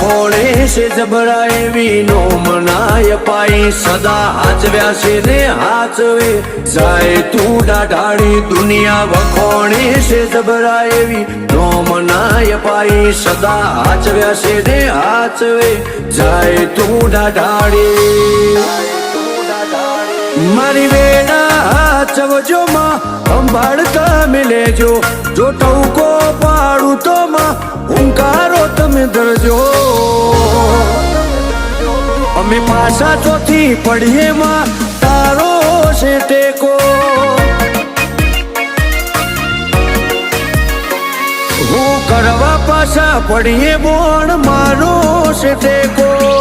વખોડે છે જબરા એવી નો મનાય પાઈ સદા હાચવ્યા છે ને હાચવે જાય તું ડાઢાળી દુનિયા વખોડે છે જબરા એવી નો મનાય પાઈ સદા હાચવ્યા છે ને હાચવે જાય તું ડાઢાળી મારી વેડા હાચવજો માં સંભાળતા મિલેજો જો ટવકો પાડું તો માં હુંકારો તમે ધરજો અમે પાછા ચોથી પડીએ માં તારો છે ટેકો હું કરવા પાછા પડીએ બોણ મારો છે ટેકો